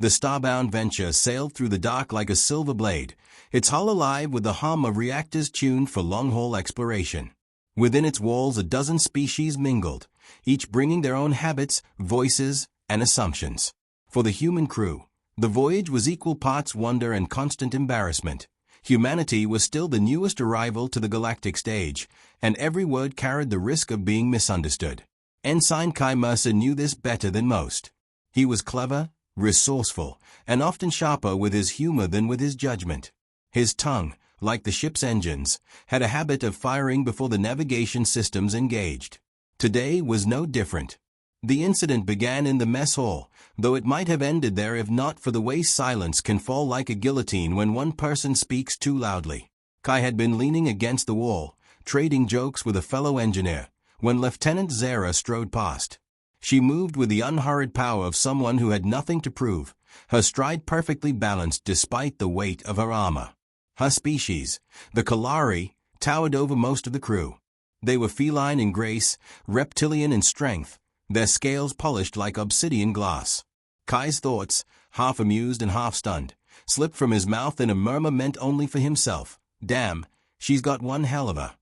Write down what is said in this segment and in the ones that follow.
The starbound venture sailed through the dark like a silver blade, its hull alive with the hum of reactors tuned for long-haul exploration. Within its walls a dozen species mingled, each bringing their own habits, voices, and assumptions. For the human crew, the voyage was equal parts wonder and constant embarrassment. Humanity was still the newest arrival to the galactic stage, and every word carried the risk of being misunderstood. Ensign Kai Mercer knew this better than most. He was clever, resourceful, and often sharper with his humor than with his judgment. His tongue, like the ship's engines, had a habit of firing before the navigation systems engaged. Today was no different. The incident began in the mess hall, though it might have ended there if not for the way silence can fall like a guillotine when one person speaks too loudly. Kai had been leaning against the wall, trading jokes with a fellow engineer, when Lieutenant Zara strode past. She moved with the unhurried power of someone who had nothing to prove, her stride perfectly balanced despite the weight of her armor. Her species, the Kalari, towered over most of the crew. They were feline in grace, reptilian in strength, their scales polished like obsidian glass. Kai's thoughts, half amused and half stunned, slipped from his mouth in a murmur meant only for himself. Damn, she's got one hell of a...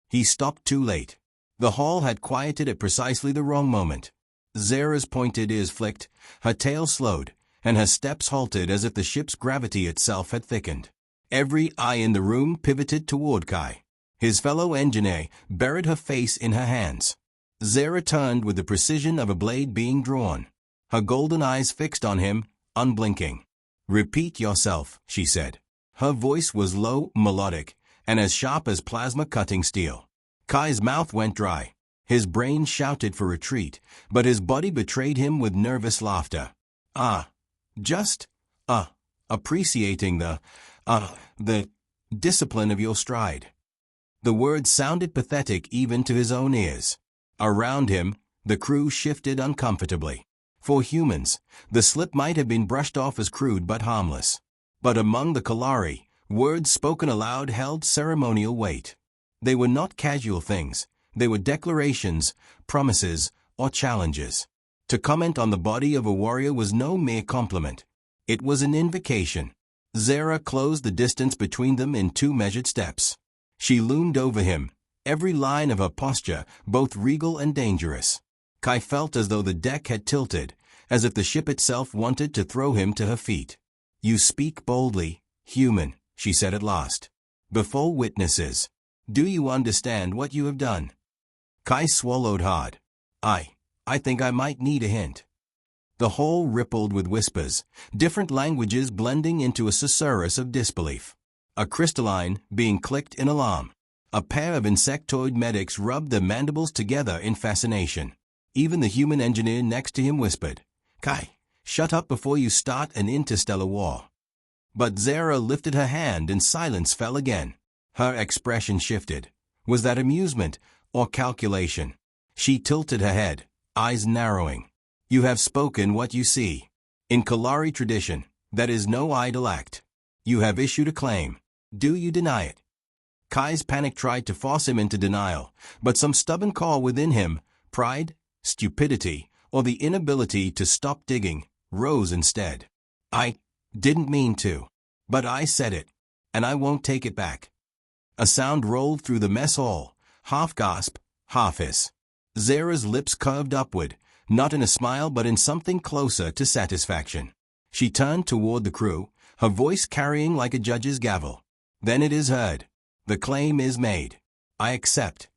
He stopped too late. The hall had quieted at precisely the wrong moment. Zara's pointed ears flicked, her tail slowed, and her steps halted as if the ship's gravity itself had thickened. Every eye in the room pivoted toward Kai. His fellow engineer buried her face in her hands. Zara turned with the precision of a blade being drawn, her golden eyes fixed on him, unblinking. "Repeat yourself," she said. Her voice was low, melodic, and as sharp as plasma-cutting steel. Kai's mouth went dry. His brain shouted for retreat, but his body betrayed him with nervous laughter. Just appreciating the discipline of your stride." The words sounded pathetic even to his own ears. Around him, the crew shifted uncomfortably. For humans, the slip might have been brushed off as crude but harmless. But among the Kalari, words spoken aloud held ceremonial weight. They were not casual things. They were declarations, promises, or challenges. To comment on the body of a warrior was no mere compliment. It was an invocation. Zara closed the distance between them in 2 measured steps. She loomed over him, every line of her posture both regal and dangerous. Kai felt as though the deck had tilted, as if the ship itself wanted to throw him to her feet. "You speak boldly, human," she said at last. "Before witnesses. Do you understand what you have done?" Kai swallowed hard. I think I might need a hint." The hall rippled with whispers, different languages blending into a susurrus of disbelief. A crystalline being clicked in alarm. A pair of insectoid medics rubbed their mandibles together in fascination. Even the human engineer next to him whispered, "Kai, shut up before you start an interstellar war." But Zara lifted her hand and silence fell again. Her expression shifted. Was that amusement or calculation? She tilted her head, eyes narrowing. "You have spoken what you see. In Kalari tradition, that is no idle act. You have issued a claim. Do you deny it?" Kai's panic tried to force him into denial, but some stubborn call within him, pride, stupidity, or the inability to stop digging, rose instead. "I didn't mean to. But I said it. And I won't take it back." A sound rolled through the mess hall, half gasp, half hiss. Zara's lips curved upward, not in a smile but in something closer to satisfaction. She turned toward the crew, her voice carrying like a judge's gavel. "Then it is heard. The claim is made. I accept."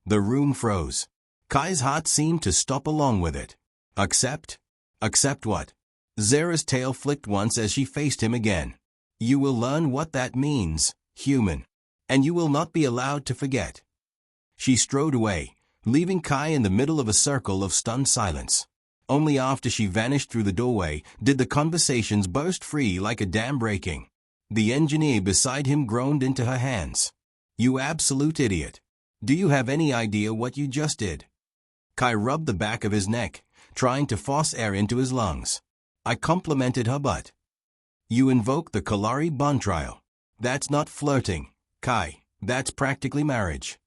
The room froze. Kai's heart seemed to stop along with it. Accept? Accept what? Zara's tail flicked once as she faced him again. "You will learn what that means, human. And you will not be allowed to forget." She strode away, leaving Kai in the middle of a circle of stunned silence. Only after she vanished through the doorway did the conversations burst free like a dam breaking. The engineer beside him groaned into her hands. "You absolute idiot. Do you have any idea what you just did?" Kai rubbed the back of his neck, trying to force air into his lungs. "I complimented her butt." "You invoke the Kalari bond trial. That's not flirting, Kai. That's practically marriage."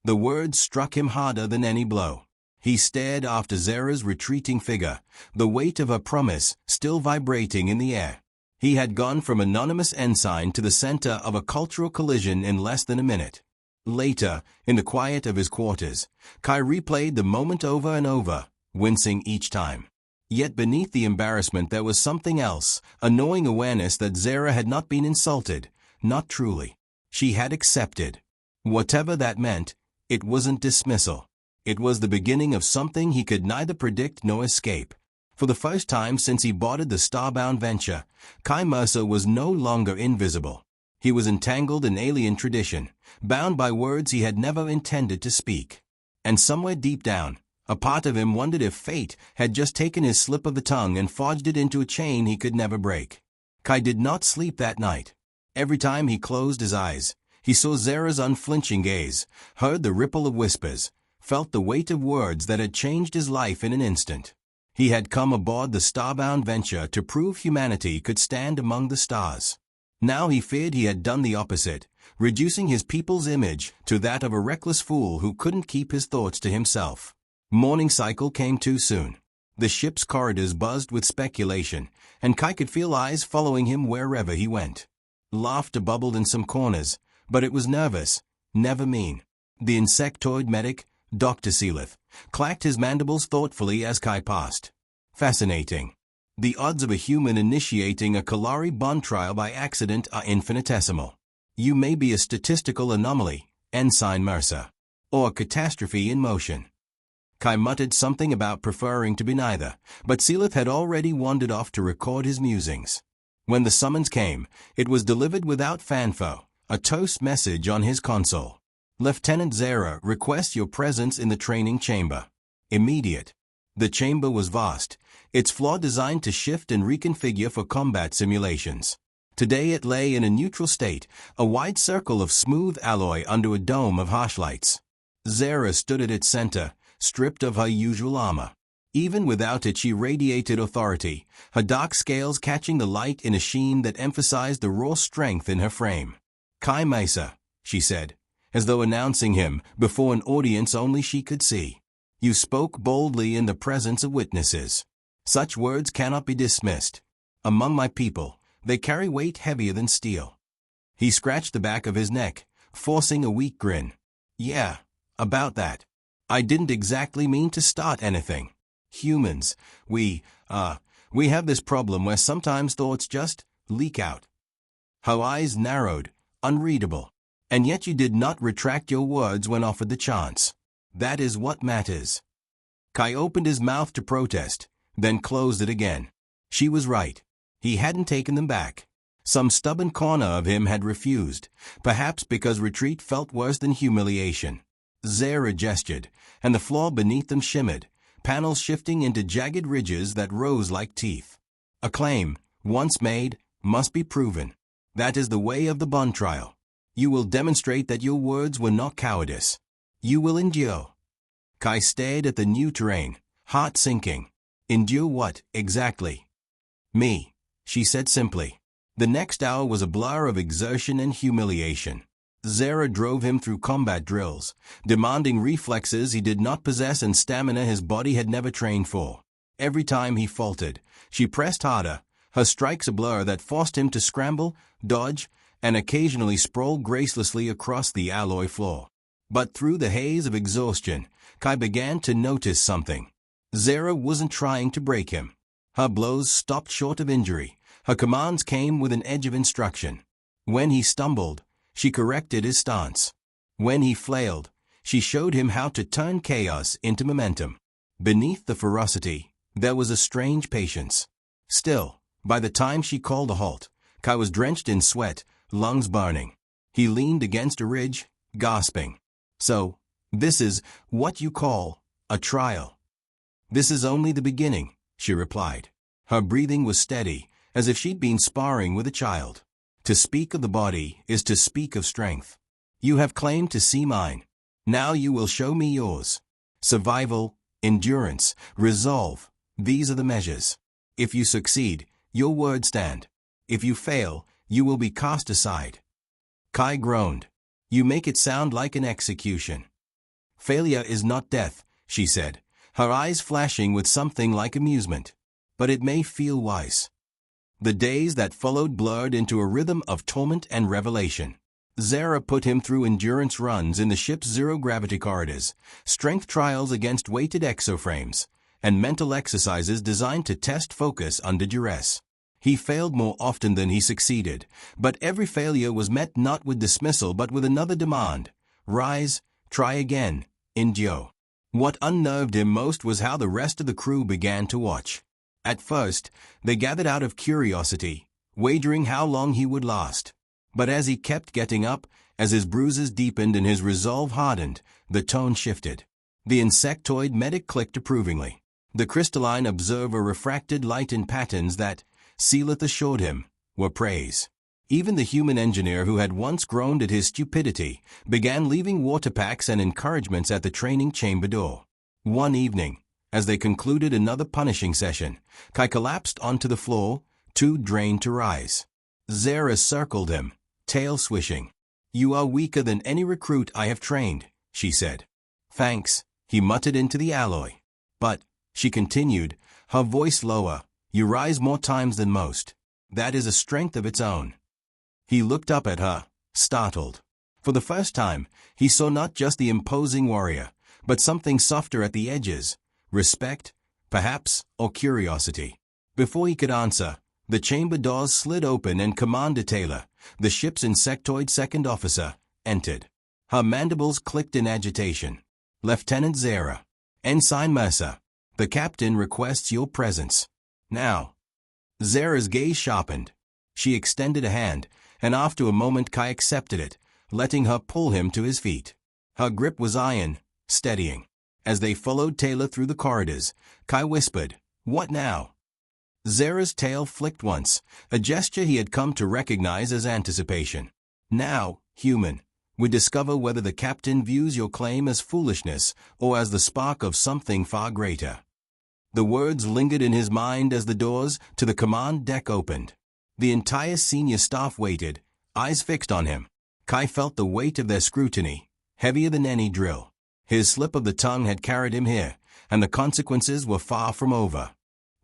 The words struck him harder than any blow. He stared after Zara's retreating figure, the weight of her promise still vibrating in the air. He had gone from anonymous ensign to the center of a cultural collision in less than a minute. Later, in the quiet of his quarters, Kai replayed the moment over and over, wincing each time. Yet beneath the embarrassment there was something else, a gnawing awareness that Zara had not been insulted, not truly. She had accepted. Whatever that meant, it wasn't dismissal. It was the beginning of something he could neither predict nor escape. For the first time since he boarded the starbound venture, Kai Mercer was no longer invisible. He was entangled in alien tradition, bound by words he had never intended to speak. And somewhere deep down, a part of him wondered if fate had just taken his slip of the tongue and forged it into a chain he could never break. Kai did not sleep that night. Every time he closed his eyes, he saw Zara's unflinching gaze, heard the ripple of whispers, felt the weight of words that had changed his life in an instant. He had come aboard the starbound venture to prove humanity could stand among the stars. Now he feared he had done the opposite, reducing his people's image to that of a reckless fool who couldn't keep his thoughts to himself. Morning cycle came too soon. The ship's corridors buzzed with speculation, and Kai could feel eyes following him wherever he went. Laughter bubbled in some corners, but it was nervous, never mean. The insectoid medic, Dr. Seelith, clacked his mandibles thoughtfully as Kai passed. Fascinating. The odds of a human initiating a Kalari bond trial by accident are infinitesimal. You may be a statistical anomaly, Ensign Mercer, or a catastrophe in motion. Kai muttered something about preferring to be neither, but Seelith had already wandered off to record his musings. When the summons came, it was delivered without fanfare, a toast message on his console. Lieutenant Zara requests your presence in the training chamber. Immediate. The chamber was vast, its floor designed to shift and reconfigure for combat simulations. Today it lay in a neutral state, a wide circle of smooth alloy under a dome of harsh lights. Zara stood at its center, stripped of her usual armor. Even without it she radiated authority, her dark scales catching the light in a sheen that emphasized the raw strength in her frame. Kai Mesa, she said, as though announcing him before an audience only she could see. You spoke boldly in the presence of witnesses. Such words cannot be dismissed. Among my people, they carry weight heavier than steel. He scratched the back of his neck, forcing a weak grin. Yeah, about that. I didn't exactly mean to start anything. Humans, we have this problem where sometimes thoughts just leak out. Her eyes narrowed, unreadable. And yet you did not retract your words when offered the chance. That is what matters. Kai opened his mouth to protest, then closed it again. She was right. He hadn't taken them back. Some stubborn corner of him had refused, perhaps because retreat felt worse than humiliation. Zara gestured, and the floor beneath them shimmered, panels shifting into jagged ridges that rose like teeth. A claim, once made, must be proven. That is the way of the bond trial. You will demonstrate that your words were not cowardice. You will endure. Kai stared at the new terrain, heart sinking. Endure what, exactly? Me, she said simply. The next hour was a blur of exertion and humiliation. Zara drove him through combat drills, demanding reflexes he did not possess and stamina his body had never trained for. Every time he faltered, she pressed harder, her strikes a blur that forced him to scramble, dodge, and occasionally sprawl gracelessly across the alloy floor. But through the haze of exhaustion, Kai began to notice something. Zara wasn't trying to break him. Her blows stopped short of injury. Her commands came with an edge of instruction. When he stumbled, she corrected his stance. When he flailed, she showed him how to turn chaos into momentum. Beneath the ferocity, there was a strange patience. Still, by the time she called a halt, Kai was drenched in sweat, lungs burning. He leaned against a ridge, gasping. So, this is what you call a trial. This is only the beginning, she replied. Her breathing was steady, as if she'd been sparring with a child. To speak of the body is to speak of strength. You have claimed to see mine. Now you will show me yours. Survival, endurance, resolve, these are the measures. If you succeed, your words stand. If you fail, you will be cast aside. Kai groaned. You make it sound like an execution. Failure is not death, she said, her eyes flashing with something like amusement. But it may feel wise. The days that followed blurred into a rhythm of torment and revelation. Zara put him through endurance runs in the ship's zero-gravity corridors, strength trials against weighted exoframes, and mental exercises designed to test focus under duress. He failed more often than he succeeded, but every failure was met not with dismissal but with another demand: rise, try again, endure. What unnerved him most was how the rest of the crew began to watch. At first, they gathered out of curiosity, wagering how long he would last. But as he kept getting up, as his bruises deepened and his resolve hardened, the tone shifted. The insectoid medic clicked approvingly. The crystalline observer refracted light in patterns that, Seelith assured him, were praise. Even the human engineer who had once groaned at his stupidity began leaving water packs and encouragements at the training chamber door. One evening, as they concluded another punishing session, Kai collapsed onto the floor, too drained to rise. Zara circled him, tail swishing. "You are weaker than any recruit I have trained," she said. "Thanks," he muttered into the alloy. "But," she continued, her voice lower, "you rise more times than most. That is a strength of its own." He looked up at her, startled. For the first time, he saw not just the imposing warrior, but something softer at the edges: respect, perhaps, or curiosity. Before he could answer, the chamber doors slid open and Commander Taylor, the ship's insectoid second officer, entered. Her mandibles clicked in agitation. "Lieutenant Zara." "Ensign Mercer. The captain requests your presence. Now." Zara's gaze sharpened. She extended a hand, and after a moment Kai accepted it, letting her pull him to his feet. Her grip was iron, steadying. As they followed Taylor through the corridors, Kai whispered, "What now?" Zara's tail flicked once, a gesture he had come to recognize as anticipation. "Now, human, we discover whether the captain views your claim as foolishness or as the spark of something far greater." The words lingered in his mind as the doors to the command deck opened. The entire senior staff waited, eyes fixed on him. Kai felt the weight of their scrutiny, heavier than any drill. His slip of the tongue had carried him here, and the consequences were far from over.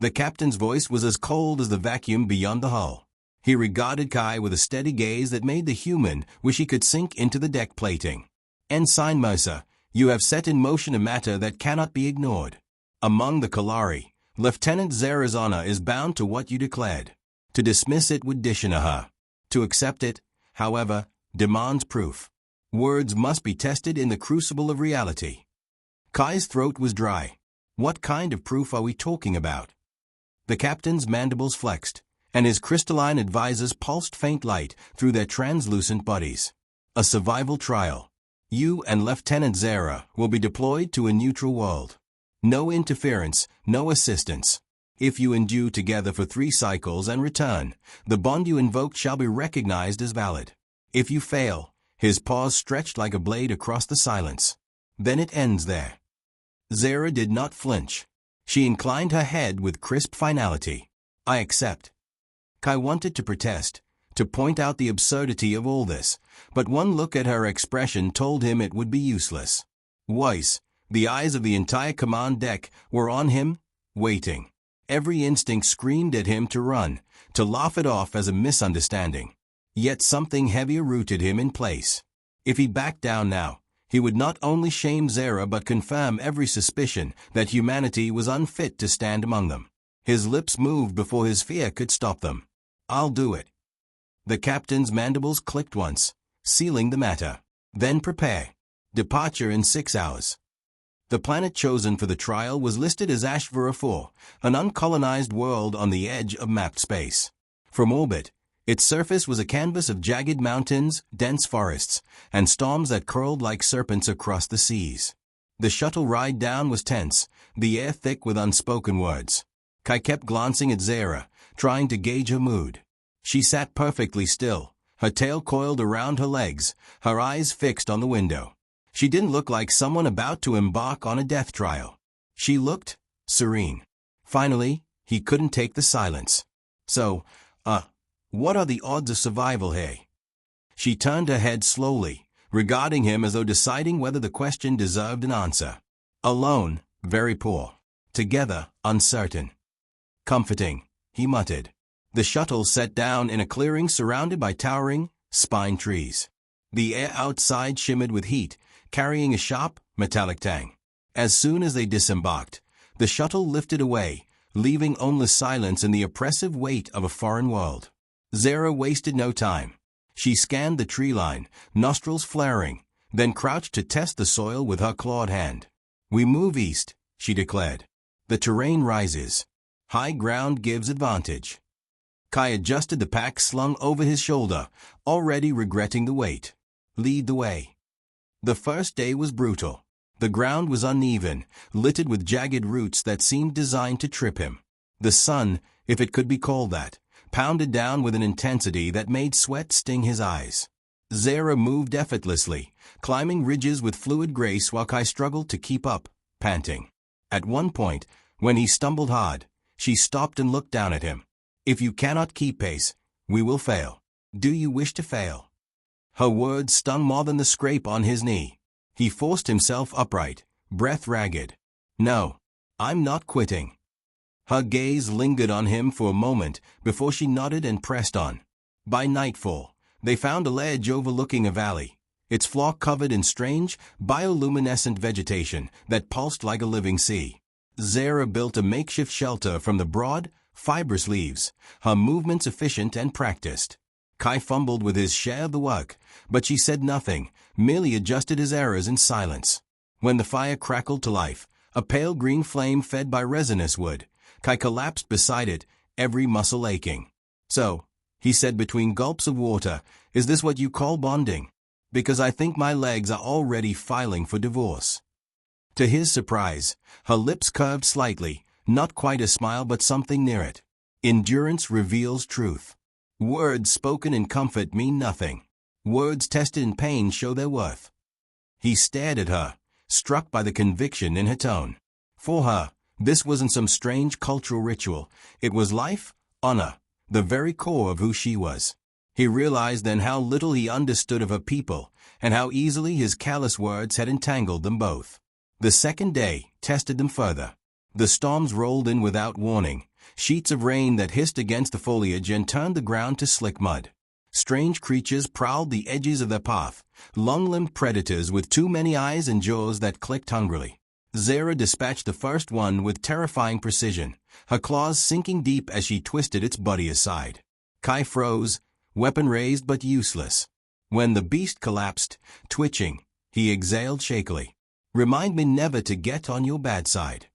The captain's voice was as cold as the vacuum beyond the hull. He regarded Kai with a steady gaze that made the human wish he could sink into the deck plating. "Ensign Mercer, you have set in motion a matter that cannot be ignored. Among the Kalari, Lieutenant Zara's honor is bound to what you declared. To dismiss it would dishonor her. To accept it, however, demands proof. Words must be tested in the crucible of reality." Kai's throat was dry. "What kind of proof are we talking about?" The captain's mandibles flexed, and his crystalline advisors pulsed faint light through their translucent bodies. "A survival trial. You and Lieutenant Zara will be deployed to a neutral world. No interference, no assistance. If you endure together for 3 cycles and return, the bond you invoked shall be recognized as valid. If you fail," his paws stretched like a blade across the silence, "then it ends there." Zara did not flinch. She inclined her head with crisp finality. "I accept." Kai wanted to protest, to point out the absurdity of all this, but one look at her expression told him it would be useless. Weiss, the eyes of the entire command deck, were on him, waiting. Every instinct screamed at him to run, to laugh it off as a misunderstanding. Yet something heavier rooted him in place. If he backed down now, he would not only shame Zara but confirm every suspicion that humanity was unfit to stand among them. His lips moved before his fear could stop them. "I'll do it." The captain's mandibles clicked once, sealing the matter. "Then prepare. Departure in 6 hours." The planet chosen for the trial was listed as HFY 4, an uncolonized world on the edge of mapped space. From orbit, its surface was a canvas of jagged mountains, dense forests, and storms that curled like serpents across the seas. The shuttle ride down was tense, the air thick with unspoken words. Kai kept glancing at Zara, trying to gauge her mood. She sat perfectly still, her tail coiled around her legs, her eyes fixed on the window. She didn't look like someone about to embark on a death trial. She looked serene. Finally, he couldn't take the silence. "So, what are the odds of survival, hey?" She turned her head slowly, regarding him as though deciding whether the question deserved an answer. "Alone, Very poor. Together, uncertain. Comforting, he muttered. The shuttle set down in a clearing surrounded by towering, spine trees. The air outside shimmered with heat, carrying a sharp, metallic tang. As soon as they disembarked, the shuttle lifted away, leaving only silence and the oppressive weight of a foreign world. Zara wasted no time. She scanned the tree line, nostrils flaring, then crouched to test the soil with her clawed hand. "We move east," she declared. "The terrain rises. High ground gives advantage." Kai adjusted the pack slung over his shoulder, already regretting the weight. "Lead the way." The first day was brutal. The ground was uneven, littered with jagged roots that seemed designed to trip him. The sun, if it could be called that, pounded down with an intensity that made sweat sting his eyes. Zara moved effortlessly, climbing ridges with fluid grace while Kai struggled to keep up, panting. At one point, when he stumbled hard, she stopped and looked down at him. "If you cannot keep pace, we will fail. Do you wish to fail?" Her words stung more than the scrape on his knee. He forced himself upright, breath ragged. "No, I'm not quitting." Her gaze lingered on him for a moment before she nodded and pressed on. By nightfall, they found a ledge overlooking a valley, its floor covered in strange, bioluminescent vegetation that pulsed like a living sea. Zara built a makeshift shelter from the broad, fibrous leaves, her movements efficient and practiced. Kai fumbled with his share of the work, but she said nothing, merely adjusted his errors in silence. When the fire crackled to life, a pale green flame fed by resinous wood, Kai collapsed beside it, every muscle aching. "So," he said between gulps of water, "is this what you call bonding? Because I think my legs are already filing for divorce." To his surprise, her lips curved slightly, not quite a smile but something near it. Endurance reveals truth. Words spoken in comfort mean nothing. Words tested in pain show their worth. He stared at her, struck by the conviction in her tone. For her, this wasn't some strange cultural ritual. It was life, honor, the very core of who she was. He realized then how little he understood of her people, and how easily his callous words had entangled them both. The second day tested them further. The storms rolled in without warning, sheets of rain that hissed against the foliage and turned the ground to slick mud. Strange creatures prowled the edges of their path, long-limbed predators with too many eyes and jaws that clicked hungrily. Zara dispatched the first one with terrifying precision, her claws sinking deep as she twisted its body aside. Kai froze, weapon raised but useless. When the beast collapsed, twitching, he exhaled shakily. "Remind me never to get on your bad side."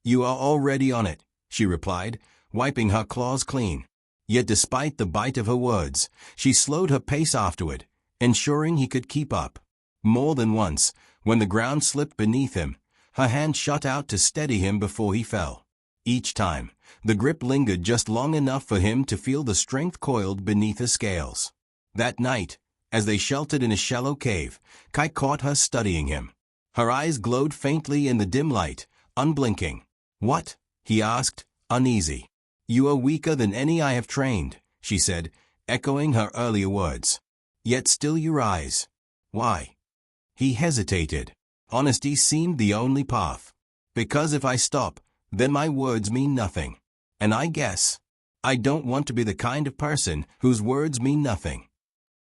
"You are already on it," she replied, wiping her claws clean. Yet despite the bite of her words, she slowed her pace afterward, ensuring he could keep up. More than once, when the ground slipped beneath him, her hand shot out to steady him before he fell. Each time, the grip lingered just long enough for him to feel the strength coiled beneath her scales. That night, as they sheltered in a shallow cave, Kai caught her studying him. Her eyes glowed faintly in the dim light, unblinking. "What?" he asked, uneasy. "You are weaker than any I have trained," she said, echoing her earlier words. "Yet still you rise. Why?" He hesitated. Honesty seemed the only path. "Because if I stop, then my words mean nothing. And I guess I don't want to be the kind of person whose words mean nothing."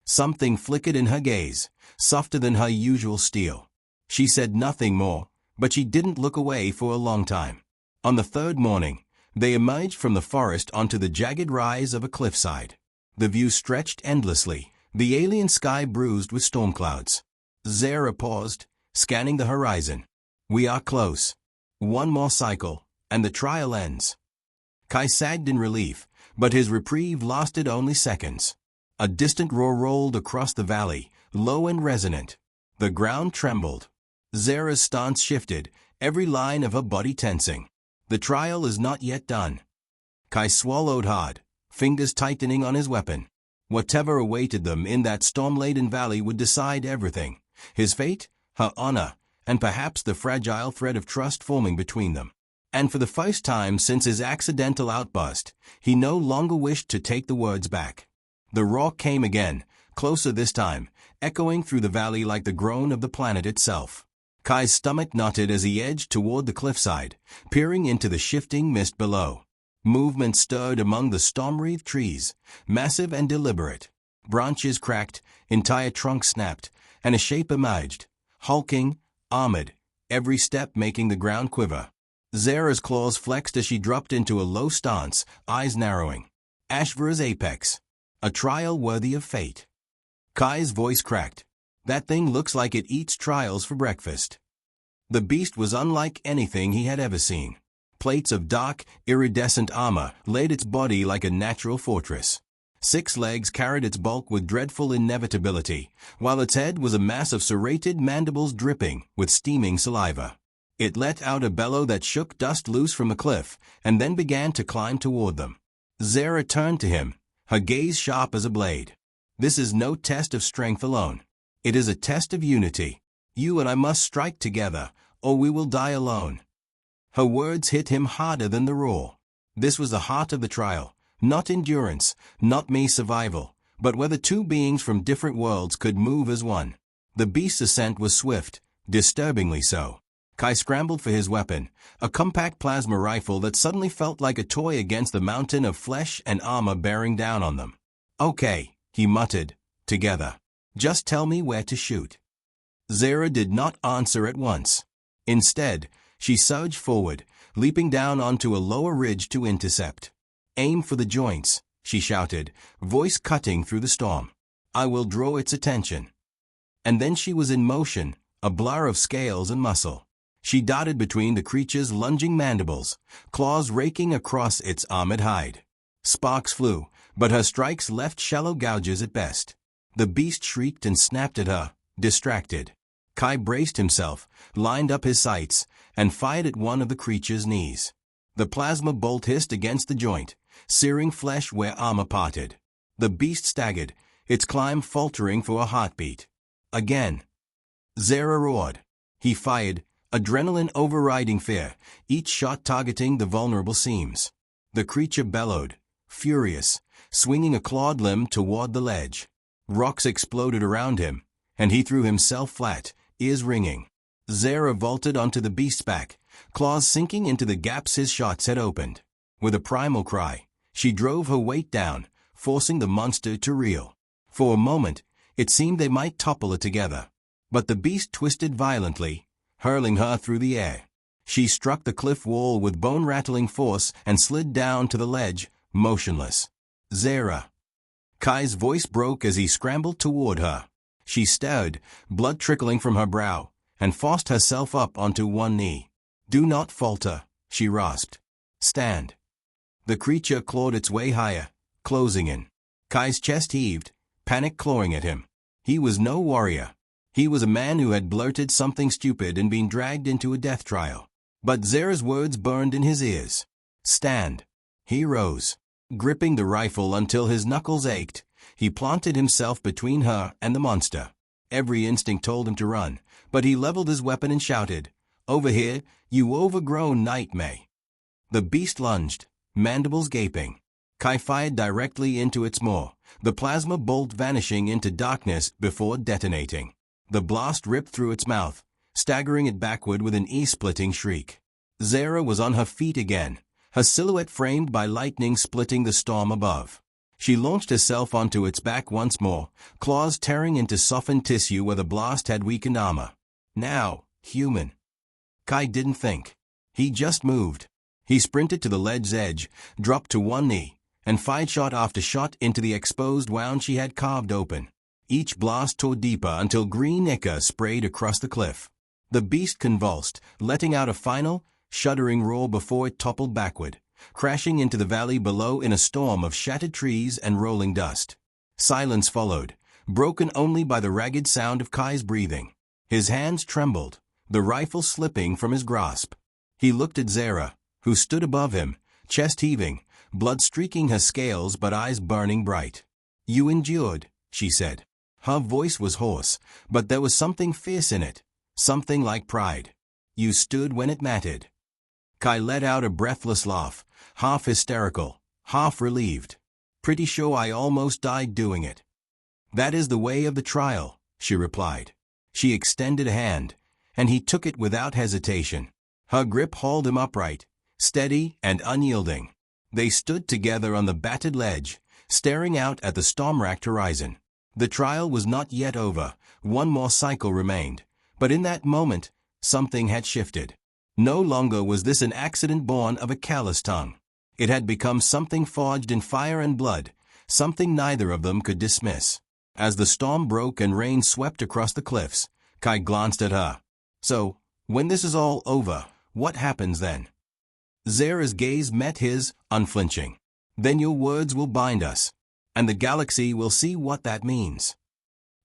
Something flickered in her gaze, softer than her usual steel. She said nothing more, but she didn't look away for a long time. On the third morning, they emerged from the forest onto the jagged rise of a cliffside. The view stretched endlessly, the alien sky bruised with storm clouds. Zara paused, scanning the horizon. "We are close. One more cycle, and the trial ends." Kai sagged in relief, but his reprieve lasted only seconds. A distant roar rolled across the valley, low and resonant. The ground trembled. Zara's stance shifted, every line of her body tensing. "The trial is not yet done." Kai swallowed hard, fingers tightening on his weapon. Whatever awaited them in that storm-laden valley would decide everything. His fate, her honor, and perhaps the fragile thread of trust forming between them. And for the first time since his accidental outburst, he no longer wished to take the words back. The roar came again, closer this time, echoing through the valley like the groan of the planet itself. Kai's stomach knotted as he edged toward the cliffside, peering into the shifting mist below. Movement stirred among the storm-wreathed trees, massive and deliberate. Branches cracked, entire trunks snapped, and a shape emerged, hulking, armored, every step making the ground quiver. Zera's claws flexed as she dropped into a low stance, eyes narrowing. Ashvara's apex. A trial worthy of fate. Kai's voice cracked. That thing looks like it eats trials for breakfast. The beast was unlike anything he had ever seen. Plates of dark, iridescent armor laid its body like a natural fortress. 6 legs carried its bulk with dreadful inevitability, while its head was a mass of serrated mandibles dripping with steaming saliva. It let out a bellow that shook dust loose from the cliff, and then began to climb toward them. Zera turned to him, her gaze sharp as a blade. This is no test of strength alone. It is a test of unity. You and I must strike together, or we will die alone. Her words hit him harder than the roar. This was the heart of the trial, not endurance, not mere survival, but whether two beings from different worlds could move as one. The beast's ascent was swift, disturbingly so. Kai scrambled for his weapon, a compact plasma rifle that suddenly felt like a toy against the mountain of flesh and armor bearing down on them. Okay, he muttered, together. Just tell me where to shoot. Zera did not answer at once. Instead, she surged forward, leaping down onto a lower ridge to intercept. Aim for the joints, she shouted, voice cutting through the storm. I will draw its attention. And then she was in motion, a blur of scales and muscle. She darted between the creature's lunging mandibles, claws raking across its armored hide. Sparks flew, but her strikes left shallow gouges at best. The beast shrieked and snapped at her, distracted. Kai braced himself, lined up his sights, and fired at one of the creature's knees. The plasma bolt hissed against the joint, searing flesh where armor parted. The beast staggered, its climb faltering for a heartbeat. Again. Zera roared. He fired, adrenaline overriding fear, each shot targeting the vulnerable seams. The creature bellowed, furious, swinging a clawed limb toward the ledge. Rocks exploded around him, and he threw himself flat, ears ringing. Zera vaulted onto the beast's back, claws sinking into the gaps his shots had opened. With a primal cry, she drove her weight down, forcing the monster to reel. For a moment, it seemed they might topple it together. But the beast twisted violently, hurling her through the air. She struck the cliff wall with bone-rattling force and slid down to the ledge, motionless. Zera. Kai's voice broke as he scrambled toward her. She stared, blood trickling from her brow, and forced herself up onto one knee. Do not falter, she rasped. Stand. The creature clawed its way higher, closing in. Kai's chest heaved, panic clawing at him. He was no warrior. He was a man who had blurted something stupid and been dragged into a death trial. But Zera's words burned in his ears. Stand. He rose. Gripping the rifle until his knuckles ached, he planted himself between her and the monster. Every instinct told him to run, but he leveled his weapon and shouted, Over here, you overgrown nightmare. The beast lunged, mandibles gaping. Kai fired directly into its maw, the plasma bolt vanishing into darkness before detonating. The blast ripped through its mouth, staggering it backward with an ear-splitting shriek. Zera was on her feet again, her silhouette framed by lightning splitting the storm above. She launched herself onto its back once more, claws tearing into softened tissue where the blast had weakened armor. Now, human. Kai didn't think. He just moved. He sprinted to the ledge's edge, dropped to one knee, and fired shot after shot into the exposed wound she had carved open. Each blast tore deeper until green ichor sprayed across the cliff. The beast convulsed, letting out a final, shuddering roar before it toppled backward, crashing into the valley below in a storm of shattered trees and rolling dust. Silence followed, broken only by the ragged sound of Kai's breathing. His hands trembled, the rifle slipping from his grasp. He looked at Zera, who stood above him, chest heaving, blood streaking her scales but eyes burning bright. You endured, she said. Her voice was hoarse, but there was something fierce in it, something like pride. You stood when it mattered. Kai let out a breathless laugh, half hysterical, half relieved. Pretty sure I almost died doing it. That is the way of the trial, she replied. She extended a hand, and he took it without hesitation. Her grip hauled him upright, steady and unyielding. They stood together on the battered ledge, staring out at the storm-racked horizon. The trial was not yet over. One more cycle remained. But in that moment, something had shifted. No longer was this an accident born of a careless tongue. It had become something forged in fire and blood, something neither of them could dismiss. As the storm broke and rain swept across the cliffs, Kai glanced at her. "So, when this is all over, what happens then?" Zara's gaze met his, unflinching. "Then your words will bind us, and the galaxy will see what that means."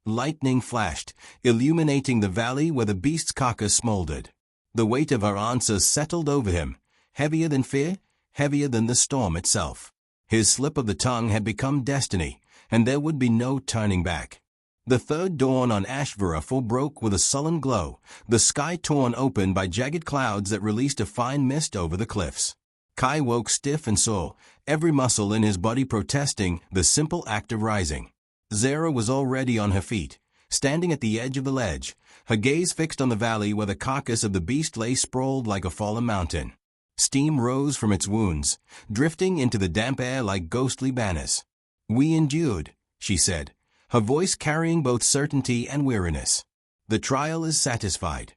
Lightning flashed, illuminating the valley where the beast's carcass smoldered. The weight of her answer settled over him, heavier than fear, heavier than the storm itself. His slip of the tongue had become destiny, and there would be no turning back. The third dawn on HFY broke with a sullen glow, the sky torn open by jagged clouds that released a fine mist over the cliffs. Kai woke stiff and sore, every muscle in his body protesting the simple act of rising. Zara was already on her feet, standing at the edge of the ledge, her gaze fixed on the valley where the carcass of the beast lay sprawled like a fallen mountain. Steam rose from its wounds, drifting into the damp air like ghostly banners. "We endured," she said, her voice carrying both certainty and weariness. "The trial is satisfied."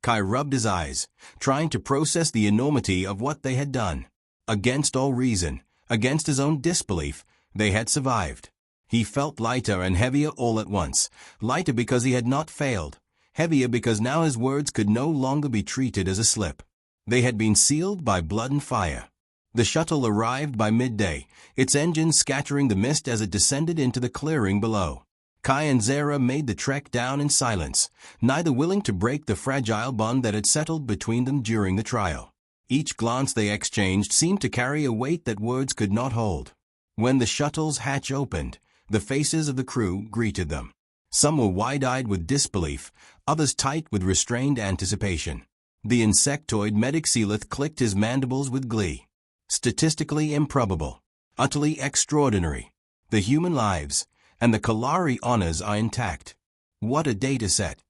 Kai rubbed his eyes, trying to process the enormity of what they had done. Against all reason, against his own disbelief, they had survived. He felt lighter and heavier all at once, lighter because he had not failed, heavier because now his words could no longer be treated as a slip. They had been sealed by blood and fire. The shuttle arrived by midday, its engines scattering the mist as it descended into the clearing below. Kai and Zara made the trek down in silence, neither willing to break the fragile bond that had settled between them during the trial. Each glance they exchanged seemed to carry a weight that words could not hold. When the shuttle's hatch opened, the faces of the crew greeted them. Some were wide-eyed with disbelief, others tight with restrained anticipation. The insectoid medic Sealith clicked his mandibles with glee. Statistically improbable, utterly extraordinary. The human lives and the Kalari honors are intact. What a data set.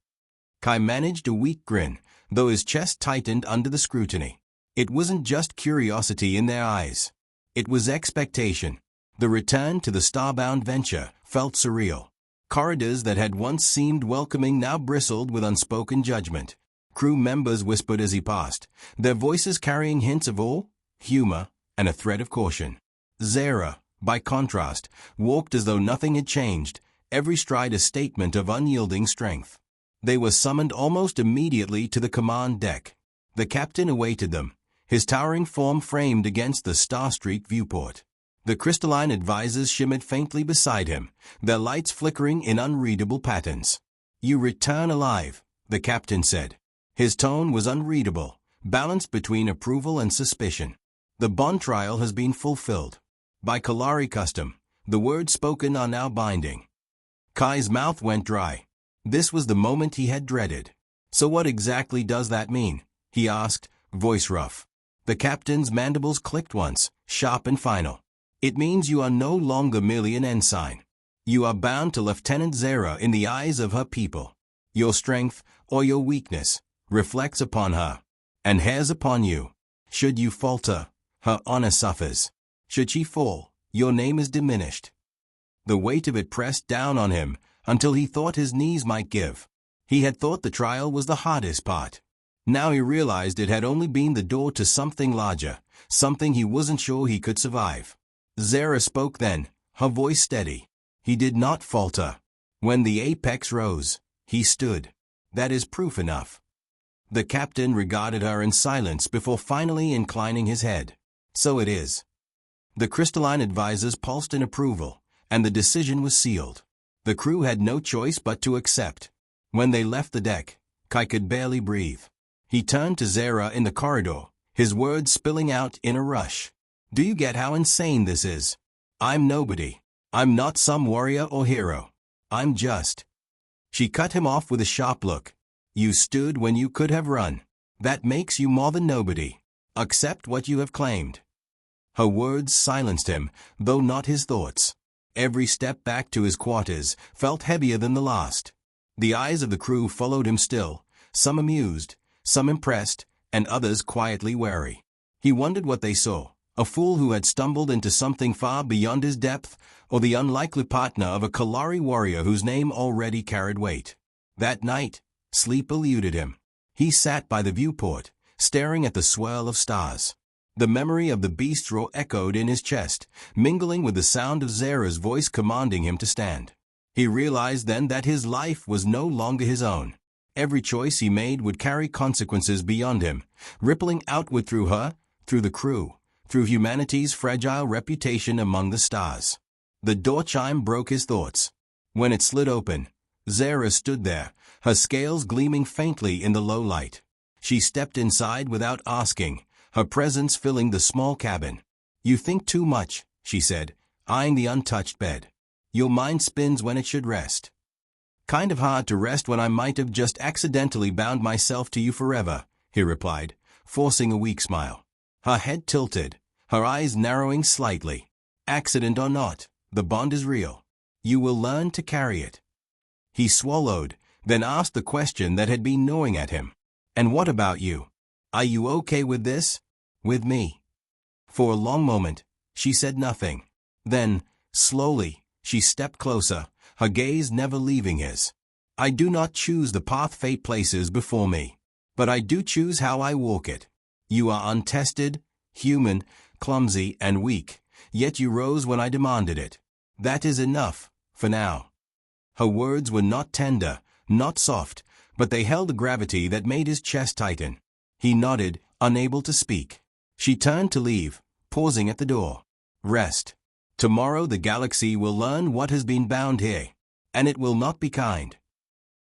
Kai managed a weak grin, though his chest tightened under the scrutiny. It wasn't just curiosity in their eyes. It was expectation. The return to the starbound venture felt surreal. Corridors that had once seemed welcoming now bristled with unspoken judgment. Crew members whispered as he passed, their voices carrying hints of awe, humor, and a thread of caution. Zara, by contrast, walked as though nothing had changed, every stride a statement of unyielding strength. They were summoned almost immediately to the command deck. The captain awaited them, his towering form framed against the star-streaked viewport. The crystalline advisors shimmered faintly beside him, their lights flickering in unreadable patterns. "You return alive," the captain said. His tone was unreadable, balanced between approval and suspicion. "The bond trial has been fulfilled. By Kalari custom, the words spoken are now binding." Kai's mouth went dry. This was the moment he had dreaded. "So what exactly does that mean?" he asked, voice rough. The captain's mandibles clicked once, sharp and final. "It means you are no longer merely an ensign. You are bound to Lieutenant Zara in the eyes of her people. Your strength, or your weakness, reflects upon her, and hers upon you. Should you falter, her honor suffers. Should she fall, your name is diminished." The weight of it pressed down on him until he thought his knees might give. He had thought the trial was the hardest part. Now he realized it had only been the door to something larger, something he wasn't sure he could survive. Zara spoke then, her voice steady. He did not falter. When the apex rose, he stood. That is proof enough. The captain regarded her in silence before finally inclining his head. "So it is." The crystalline advisors pulsed in approval, and the decision was sealed. The crew had no choice but to accept. When they left the deck, Kai could barely breathe. He turned to Zara in the corridor, his words spilling out in a rush. "Do you get how insane this is? I'm nobody. I'm not some warrior or hero. I'm just." She cut him off with a sharp look. "You stood when you could have run. That makes you more than nobody. Accept what you have claimed." Her words silenced him, though not his thoughts. Every step back to his quarters felt heavier than the last. The eyes of the crew followed him still, some amused, some impressed, and others quietly wary. He wondered what they saw, a fool who had stumbled into something far beyond his depth, or the unlikely partner of a Kalari warrior whose name already carried weight. That night, sleep eluded him. He sat by the viewport, staring at the swirl of stars. The memory of the beast's roar echoed in his chest, mingling with the sound of Zera's voice commanding him to stand. He realized then that his life was no longer his own. Every choice he made would carry consequences beyond him, rippling outward through her, through the crew, through humanity's fragile reputation among the stars. The door chime broke his thoughts. When it slid open, Zera stood there, her scales gleaming faintly in the low light. She stepped inside without asking, her presence filling the small cabin. "You think too much," she said, eyeing the untouched bed. "Your mind spins when it should rest." "Kind of hard to rest when I might have just accidentally bound myself to you forever," he replied, forcing a weak smile. Her head tilted, her eyes narrowing slightly. "Accident or not, the bond is real. You will learn to carry it." He swallowed, then asked the question that had been gnawing at him. "And what about you? Are you okay with this? With me?" For a long moment, she said nothing. Then, slowly, she stepped closer, her gaze never leaving his. "I do not choose the path fate places before me, but I do choose how I walk it. You are untested, human, clumsy, and weak, yet you rose when I demanded it. That is enough, for now." Her words were not tender, not soft, but they held a gravity that made his chest tighten. He nodded, unable to speak. She turned to leave, pausing at the door. "Rest. Tomorrow the galaxy will learn what has been bound here, and it will not be kind."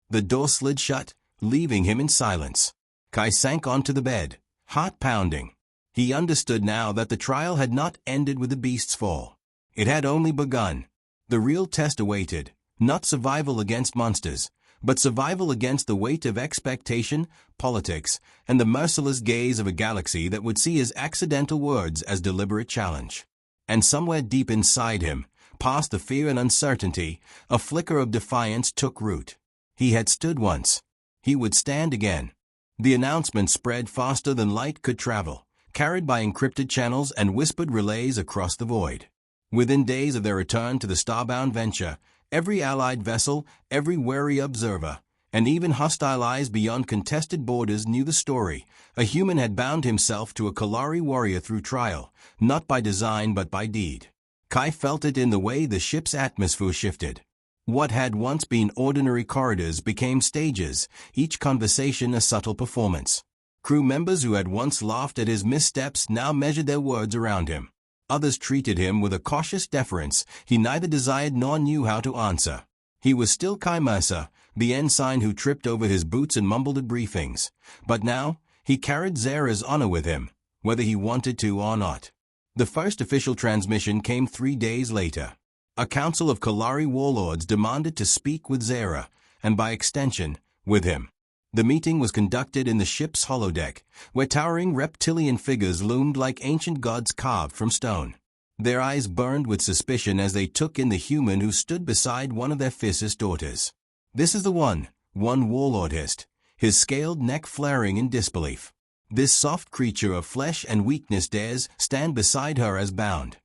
The door slid shut, leaving him in silence. Kai sank onto the bed, heart pounding. He understood now that the trial had not ended with the beast's fall. It had only begun. The real test awaited, not survival against monsters, but survival against the weight of expectation, politics, and the merciless gaze of a galaxy that would see his accidental words as deliberate challenge. And somewhere deep inside him, past the fear and uncertainty, a flicker of defiance took root. He had stood once. He would stand again. The announcement spread faster than light could travel, carried by encrypted channels and whispered relays across the void. Within days of their return to the starbound venture, every allied vessel, every wary observer, and even hostile eyes beyond contested borders knew the story. A human had bound himself to a Kalari warrior through trial, not by design but by deed. Kai felt it in the way the ship's atmosphere shifted. What had once been ordinary corridors became stages, each conversation a subtle performance. Crew members who had once laughed at his missteps now measured their words around him. Others treated him with a cautious deference he neither desired nor knew how to answer. He was still Kai Mercer, the ensign who tripped over his boots and mumbled at briefings. But now, he carried Zera's honor with him, whether he wanted to or not. The first official transmission came 3 days later. A council of Kalari warlords demanded to speak with Zera, and by extension, with him. The meeting was conducted in the ship's holodeck, where towering reptilian figures loomed like ancient gods carved from stone. Their eyes burned with suspicion as they took in the human who stood beside one of their fiercest daughters. "This is the one warlord hissed, his scaled neck flaring in disbelief. "This soft creature of flesh and weakness dares stand beside her as bound."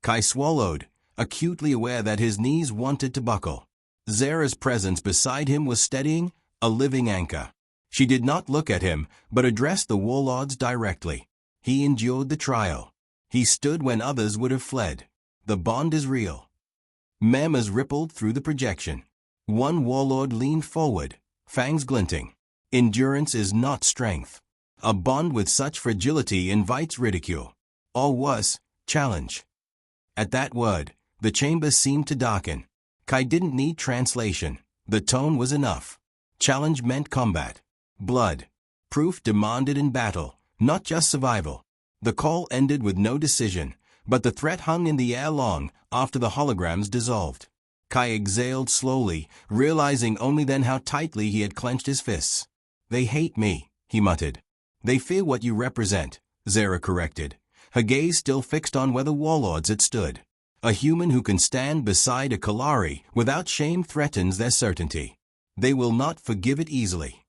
Kai swallowed, acutely aware that his knees wanted to buckle. Zera's presence beside him was steadying, a living anchor. She did not look at him, but addressed the warlords directly. He endured the trial. He stood when others would have fled. The bond is real. Murmurs rippled through the projection. One warlord leaned forward, fangs glinting. "Endurance is not strength. A bond with such fragility invites ridicule. Or worse, challenge." At that word, the chamber seemed to darken. Kai didn't need translation. The tone was enough. Challenge meant combat. Blood. Proof demanded in battle, not just survival. The call ended with no decision, but the threat hung in the air long after the holograms dissolved. Kai exhaled slowly, realizing only then how tightly he had clenched his fists. "They hate me," he muttered. "They fear what you represent," Zera corrected, her gaze still fixed on where the warlords had stood. A human who can stand beside a Kalari without shame threatens their certainty. They will not forgive it easily.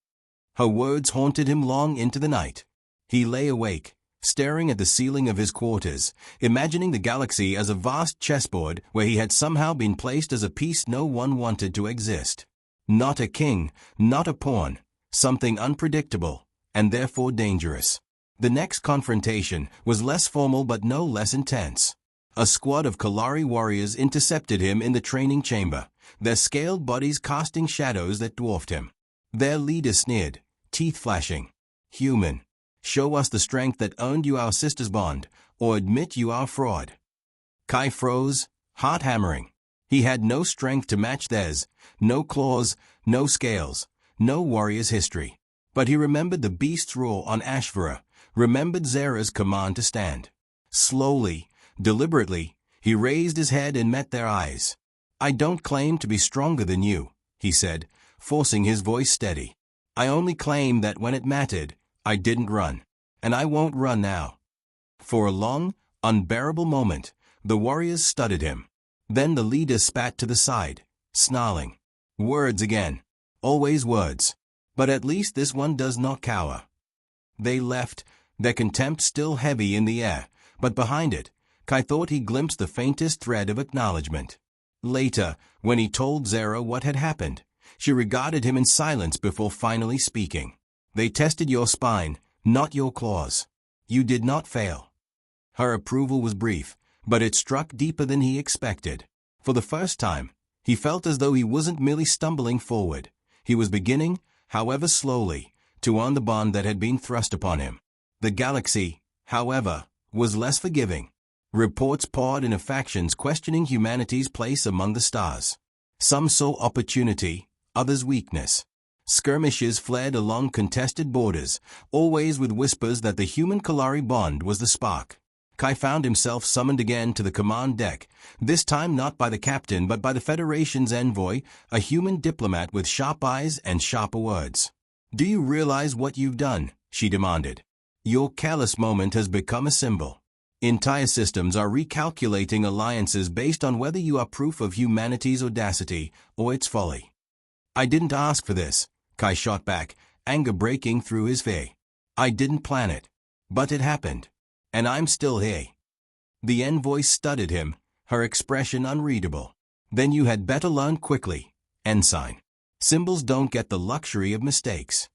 Her words haunted him long into the night. He lay awake, staring at the ceiling of his quarters, imagining the galaxy as a vast chessboard where he had somehow been placed as a piece no one wanted to exist. Not a king, not a pawn, something unpredictable, and therefore dangerous. The next confrontation was less formal but no less intense. A squad of Kalari warriors intercepted him in the training chamber, their scaled bodies casting shadows that dwarfed him. Their leader sneered, teeth flashing. "Human, show us the strength that earned you our sister's bond, or admit you are fraud." Kai froze, heart hammering. He had no strength to match theirs, no claws, no scales, no warrior's history. But he remembered the beast's roar on HFY, remembered Zera's command to stand. Slowly, deliberately, he raised his head and met their eyes. "I don't claim to be stronger than you," he said, forcing his voice steady. "I only claim that when it mattered, I didn't run. And I won't run now." For a long, unbearable moment, the warriors studied him. Then the leader spat to the side, snarling. "Words again. Always words. But at least this one does not cower." They left, their contempt still heavy in the air, but behind it, Kai thought he glimpsed the faintest thread of acknowledgement. Later, when he told Zera what had happened, she regarded him in silence before finally speaking. "They tested your spine, not your claws. You did not fail." Her approval was brief, but it struck deeper than he expected. For the first time, he felt as though he wasn't merely stumbling forward. He was beginning, however slowly, to earn the bond that had been thrust upon him. The galaxy, however, was less forgiving. Reports poured in of factions questioning humanity's place among the stars. Some saw opportunity, others weakness. Skirmishes fled along contested borders, always with whispers that the human-Kalari bond was the spark. Kai found himself summoned again to the command deck, this time not by the captain but by the Federation's envoy, a human diplomat with sharp eyes and sharper words. "Do you realize what you've done?" she demanded. "Your careless moment has become a symbol. Entire systems are recalculating alliances based on whether you are proof of humanity's audacity or its folly." "I didn't ask for this," Kai shot back, anger breaking through his face. "I didn't plan it. But it happened. And I'm still here." The envoy studied him, her expression unreadable. "Then you had better learn quickly, Ensign. Symbols don't get the luxury of mistakes."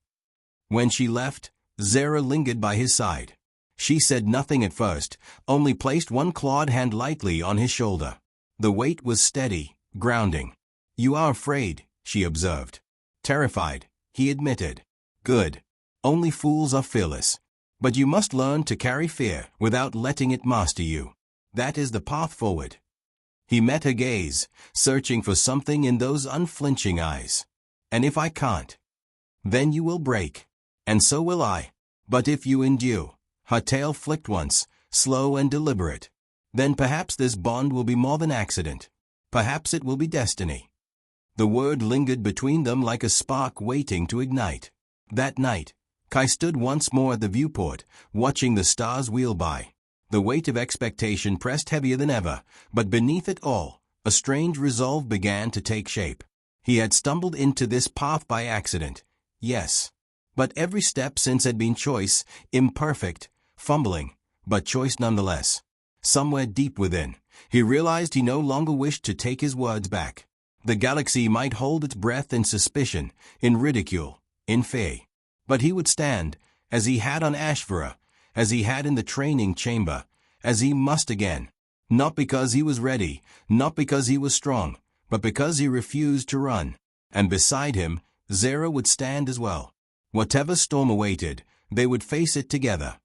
When she left, Zera lingered by his side. She said nothing at first, only placed one clawed hand lightly on his shoulder. The weight was steady, grounding. "You are afraid," she observed. "Terrified," he admitted. "Good. Only fools are fearless. But you must learn to carry fear without letting it master you. That is the path forward." He met her gaze, searching for something in those unflinching eyes. "And if I can't? Then you will break. And so will I. But if you endure," her tail flicked once, slow and deliberate, "then perhaps this bond will be more than accident. Perhaps it will be destiny." The word lingered between them like a spark waiting to ignite. That night, Kai stood once more at the viewport, watching the stars wheel by. The weight of expectation pressed heavier than ever, but beneath it all, a strange resolve began to take shape. He had stumbled into this path by accident, yes. But every step since had been choice, imperfect, fumbling, but choice nonetheless. Somewhere deep within, he realized he no longer wished to take his words back. The galaxy might hold its breath in suspicion, in ridicule, in fear. But he would stand, as he had on HFY, as he had in the training chamber, as he must again. Not because he was ready, not because he was strong, but because he refused to run. And beside him, Zera would stand as well. Whatever storm awaited, they would face it together.